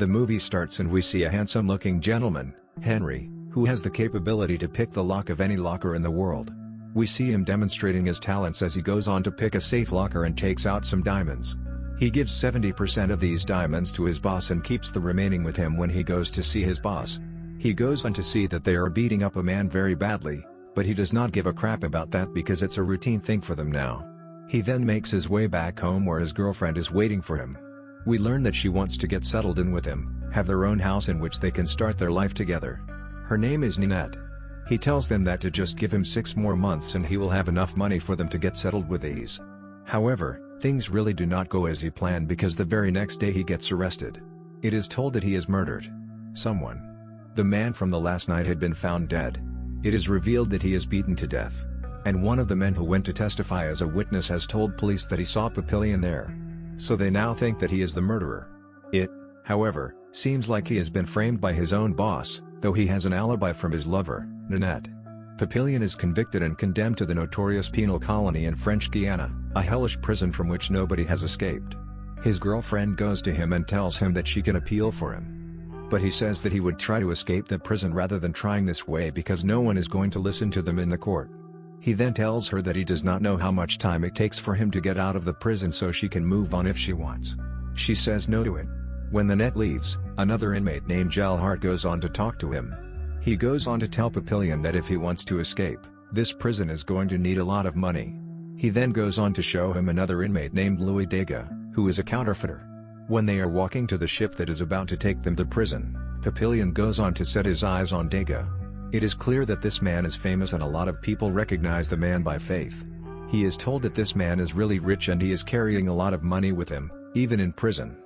The movie starts and we see a handsome-looking gentleman, Henry, who has the capability to pick the lock of any locker in the world. We see him demonstrating his talents as he goes on to pick a safe locker and takes out some diamonds. He gives 70% of these diamonds to his boss and keeps the remaining with him when he goes to see his boss. He goes on to see that they are beating up a man very badly, but he does not give a crap about that because it's a routine thing for them now. He then makes his way back home where his girlfriend is waiting for him. We learn that she wants to get settled in with him, have their own house in which they can start their life together. Her name is Ninette. He tells them that to just give him 6 more months and he will have enough money for them to get settled with ease. However, things really do not go as he planned because the very next day he gets arrested. It is told that he has murdered someone. The man from the last night had been found dead. It is revealed that he is beaten to death. And one of the men who went to testify as a witness has told police that he saw Papillion there. So they now think that he is the murderer. It, however, seems like he has been framed by his own boss, though he has an alibi from his lover, Ninette. Papillion is convicted and condemned to the notorious penal colony in French Guiana, a hellish prison from which nobody has escaped. His girlfriend goes to him and tells him that she can appeal for him. But he says that he would try to escape the prison rather than trying this way because no one is going to listen to them in the court. He then tells her that he does not know how much time it takes for him to get out of the prison so she can move on if she wants. She says no to it. When Ninette leaves, another inmate named Gelhart goes on to talk to him. He goes on to tell Papillion that if he wants to escape, this prison is going to need a lot of money. He then goes on to show him another inmate named Louis Degas, who is a counterfeiter. When they are walking to the ship that is about to take them to prison, Papillion goes on to set his eyes on Degas. It is clear that this man is famous and a lot of people recognize the man by faith. He is told that this man is really rich and he is carrying a lot of money with him, even in prison.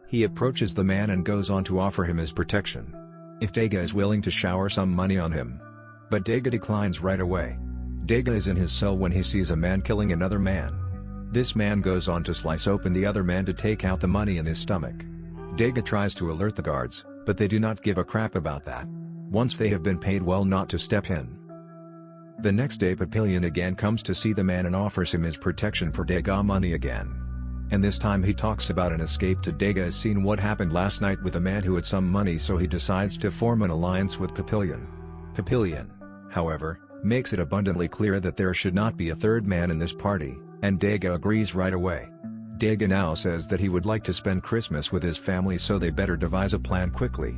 He approaches the man and goes on to offer him his protection if Degas is willing to shower some money on him. But Degas declines right away. Degas is in his cell when he sees a man killing another man. This man goes on to slice open the other man to take out the money in his stomach. Degas tries to alert the guards, but they do not give a crap about that. Once they have been paid well not to step in. The next day Papillion again comes to see the man and offers him his protection for Degas money again. And this time he talks about an escape to Degas has seen what happened last night with a man who had some money, so he decides to form an alliance with Papillion. Papillion, however, makes it abundantly clear that there should not be a third man in this party, and Degas agrees right away. Degas now says that he would like to spend Christmas with his family, so they better devise a plan quickly.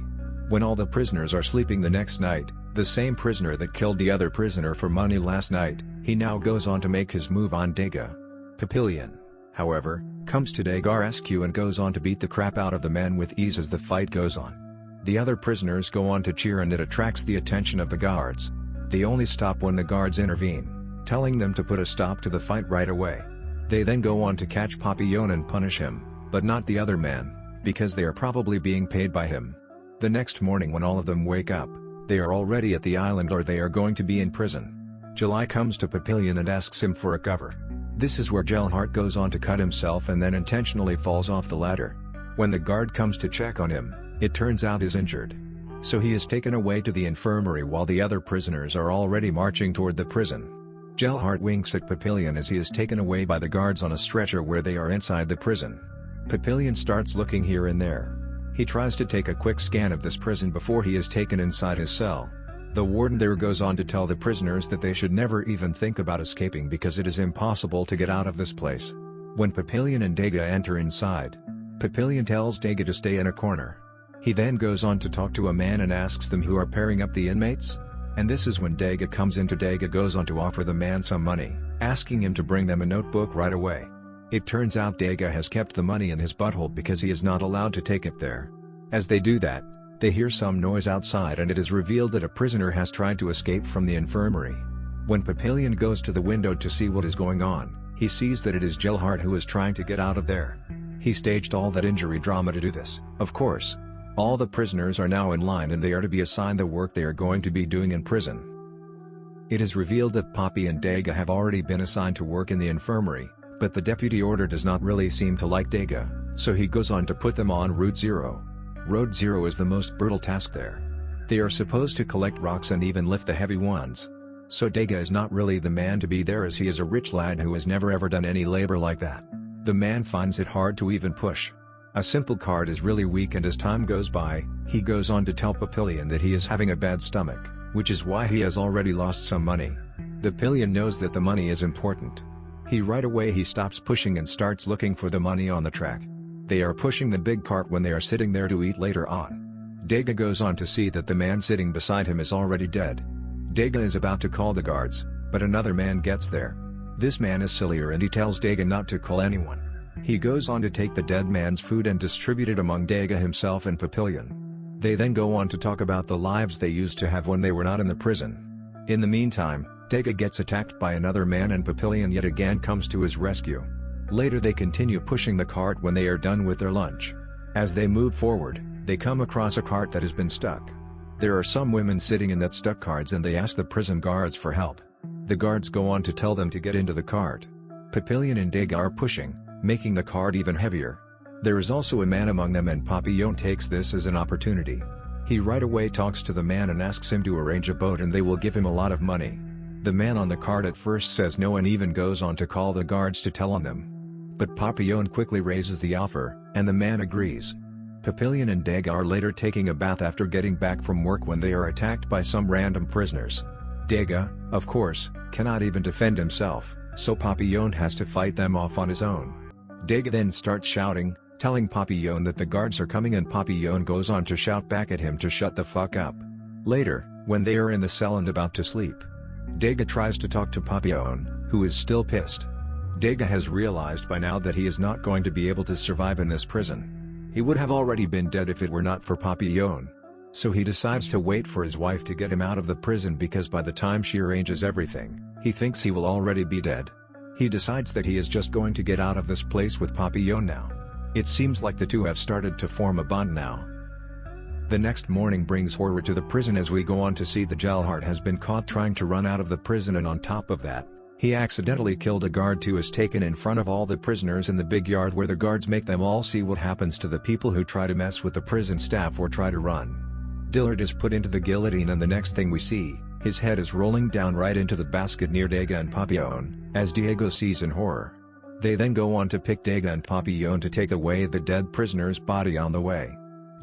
When all the prisoners are sleeping the next night, the same prisoner that killed the other prisoner for money last night, he now goes on to make his move on Degas. Papillion, however, comes to Degas' rescue and goes on to beat the crap out of the man with ease as the fight goes on. The other prisoners go on to cheer and it attracts the attention of the guards. They only stop when the guards intervene, telling them to put a stop to the fight right away. They then go on to catch Papillion and punish him, but not the other man, because they are probably being paid by him. The next morning when all of them wake up, they are already at the island or they are going to be in prison. July comes to Papillion and asks him for a cover. This is where Gelhart goes on to cut himself and then intentionally falls off the ladder. When the guard comes to check on him, it turns out he's injured. So he is taken away to the infirmary while the other prisoners are already marching toward the prison. Gelhart winks at Papillion as he is taken away by the guards on a stretcher where they are inside the prison. Papillion starts looking here and there. He tries to take a quick scan of this prison before he is taken inside his cell. The warden there goes on to tell the prisoners that they should never even think about escaping because it is impossible to get out of this place. When Papillion and Degas enter inside, Papillion tells Degas to stay in a corner. He then goes on to talk to a man and asks them who are pairing up the inmates. And this is when Degas comes in. Degas goes on to offer the man some money, asking him to bring them a notebook right away. It turns out Degas has kept the money in his butthole because he is not allowed to take it there. As they do that, they hear some noise outside and it is revealed that a prisoner has tried to escape from the infirmary. When Papillion goes to the window to see what is going on, he sees that it is Gelhart who is trying to get out of there. He staged all that injury drama to do this, of course. All the prisoners are now in line and they are to be assigned the work they are going to be doing in prison. It is revealed that Poppy and Degas have already been assigned to work in the infirmary, but the deputy order does not really seem to like Degas, so he goes on to put them on Route Zero. Road Zero is the most brutal task there. They are supposed to collect rocks and even lift the heavy ones. So Degas is not really the man to be there as he is a rich lad who has never ever done any labor like that. The man finds it hard to even push. A simple card is really weak, and as time goes by, he goes on to tell Papillion that he is having a bad stomach, which is why he has already lost some money. Papillion knows that the money is important. Right away he stops pushing and starts looking for the money on the track. They are pushing the big cart when they are sitting there to eat later on. Dega goes on to see that the man sitting beside him is already dead. Dega is about to call the guards, but another man gets there. This man is sillier and he tells Dega not to call anyone. He goes on to take the dead man's food and distribute it among Dega himself and Papillion. They then go on to talk about the lives they used to have when they were not in the prison. In the meantime, Dega gets attacked by another man and Papillion yet again comes to his rescue. Later they continue pushing the cart when they are done with their lunch. As they move forward, they come across a cart that has been stuck. There are some women sitting in that stuck carts and they ask the prison guards for help. The guards go on to tell them to get into the cart. Papillion and Dega are pushing, making the cart even heavier. There is also a man among them and Papillion takes this as an opportunity. He right away talks to the man and asks him to arrange a boat and they will give him a lot of money. The man on the cart at first says no and even goes on to call the guards to tell on them. But Papillion quickly raises the offer, and the man agrees. Papillion and Dega are later taking a bath after getting back from work when they are attacked by some random prisoners. Dega, of course, cannot even defend himself, so Papillion has to fight them off on his own. Dega then starts shouting, telling Papillion that the guards are coming and Papillion goes on to shout back at him to shut the fuck up. Later, when they are in the cell and about to sleep, Dega tries to talk to Papillion, who is still pissed. Dega has realized by now that he is not going to be able to survive in this prison. He would have already been dead if it were not for Papillion. So he decides to wait for his wife to get him out of the prison because by the time she arranges everything, he thinks he will already be dead. He decides that he is just going to get out of this place with Papillion now. It seems like the two have started to form a bond now. The next morning brings horror to the prison as we go on to see the Gelhart has been caught trying to run out of the prison, and on top of that, he accidentally killed a guard who is taken in front of all the prisoners in the big yard where the guards make them all see what happens to the people who try to mess with the prison staff or try to run. Dillard is put into the guillotine and the next thing we see, his head is rolling down right into the basket near Dega and Papillion, as Diego sees in horror. They then go on to pick Dega and Papillion to take away the dead prisoner's body on the way.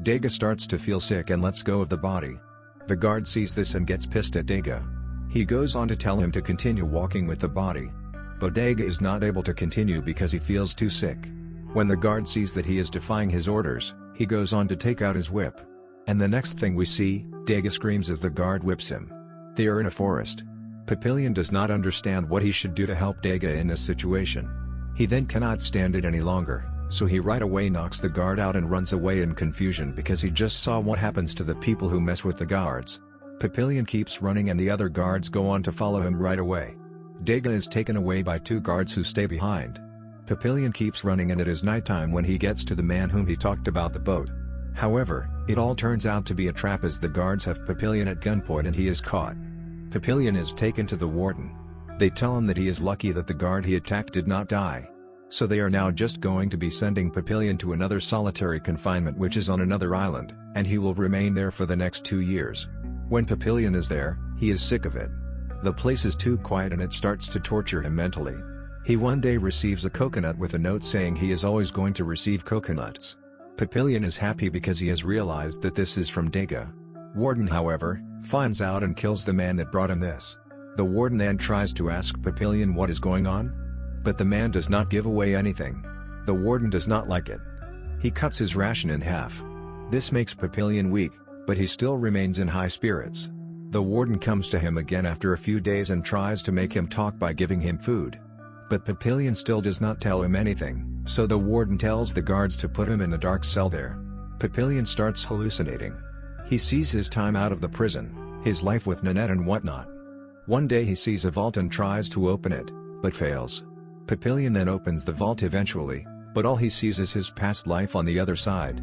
Dega starts to feel sick and lets go of the body. The guard sees this and gets pissed at Dega. He goes on to tell him to continue walking with the body. But Dega is not able to continue because he feels too sick. When the guard sees that he is defying his orders, he goes on to take out his whip. And the next thing we see, Dega screams as the guard whips him. They are in a forest. Papillion does not understand what he should do to help Dega in this situation. He then cannot stand it any longer, so he right away knocks the guard out and runs away in confusion because he just saw what happens to the people who mess with the guards. Papillion keeps running and the other guards go on to follow him right away. Dega is taken away by two guards who stay behind. Papillion keeps running and it is nighttime when he gets to the man whom he talked about the boat. However, it all turns out to be a trap as the guards have Papillion at gunpoint and he is caught. Papillion is taken to the warden. They tell him that he is lucky that the guard he attacked did not die. So they are now just going to be sending Papillion to another solitary confinement which is on another island, and he will remain there for the next 2 years. When Papillion is there, he is sick of it. The place is too quiet and it starts to torture him mentally. He one day receives a coconut with a note saying he is always going to receive coconuts. Papillion is happy because he has realized that this is from Dega. Warden, however, finds out and kills the man that brought him this. The warden then tries to ask Papillion what is going on, but the man does not give away anything. The warden does not like it. He cuts his ration in half. This makes Papillion weak, but he still remains in high spirits. The warden comes to him again after a few days and tries to make him talk by giving him food. But Papillion still does not tell him anything, so the warden tells the guards to put him in the dark cell there. Papillion starts hallucinating. He sees his time out of the prison, his life with Nanette and whatnot. One day he sees a vault and tries to open it, but fails. Papillion then opens the vault eventually, but all he sees is his past life on the other side.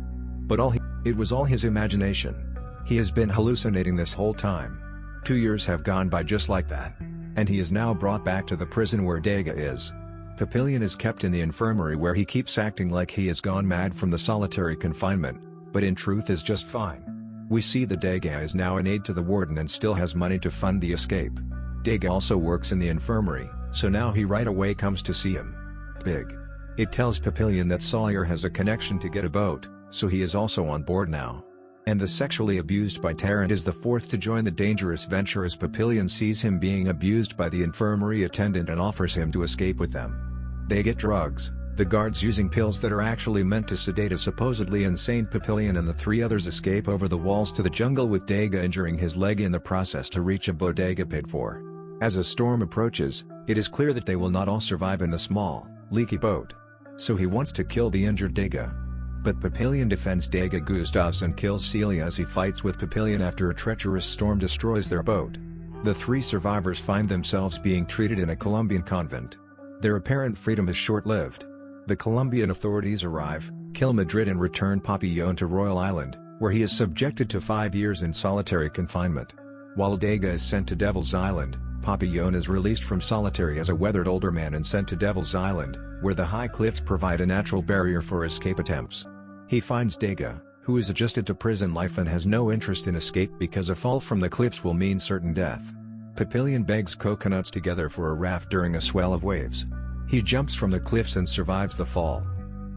It was all his imagination. He has been hallucinating this whole time. 2 years have gone by just like that. And he is now brought back to the prison where Dega is. Papillion is kept in the infirmary where he keeps acting like he has gone mad from the solitary confinement, but in truth is just fine. We see that Dega is now an aide to the warden and still has money to fund the escape. Dega also works in the infirmary, so now he right away comes to see him. Big. It tells Papillion that Sawyer has a connection to get a boat, so he is also on board now. And the sexually abused by Tarrant is the fourth to join the dangerous venture as Papillion sees him being abused by the infirmary attendant and offers him to escape with them. They get drugs, the guards using pills that are actually meant to sedate a supposedly insane Papillion, and the three others escape over the walls to the jungle with Dega injuring his leg in the process to reach a bodega paid for. As a storm approaches, it is clear that they will not all survive in the small, leaky boat. So he wants to kill the injured Dega. But Papillion defends Dega Gustavs and kills Celia as he fights with Papillion after a treacherous storm destroys their boat. The three survivors find themselves being treated in a Colombian convent. Their apparent freedom is short-lived. The Colombian authorities arrive, kill Madrid and return Papillon to Royal Island, where he is subjected to 5 years in solitary confinement. While Dega is sent to Devil's Island, Papillon is released from solitary as a weathered older man and sent to Devil's Island, where the high cliffs provide a natural barrier for escape attempts. He finds Dega, who is adjusted to prison life and has no interest in escape because a fall from the cliffs will mean certain death. Papillion begs coconuts together for a raft during a swell of waves. He jumps from the cliffs and survives the fall.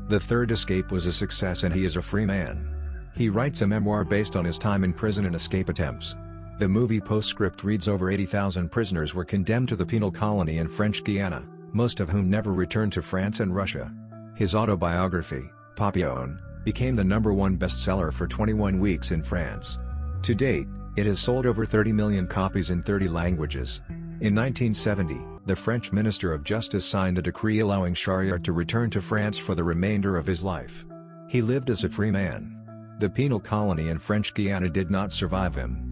The third escape was a success and he is a free man. He writes a memoir based on his time in prison and escape attempts. The movie postscript reads over 80,000 prisoners were condemned to the penal colony in French Guiana, most of whom never returned to France and Russia. His autobiography, Papillon, became the #1 bestseller for 21 weeks in France. To date, it has sold over 30 million copies in 30 languages. In 1970, the French Minister of Justice signed a decree allowing Charrière to return to France for the remainder of his life. He lived as a free man. The penal colony in French Guiana did not survive him.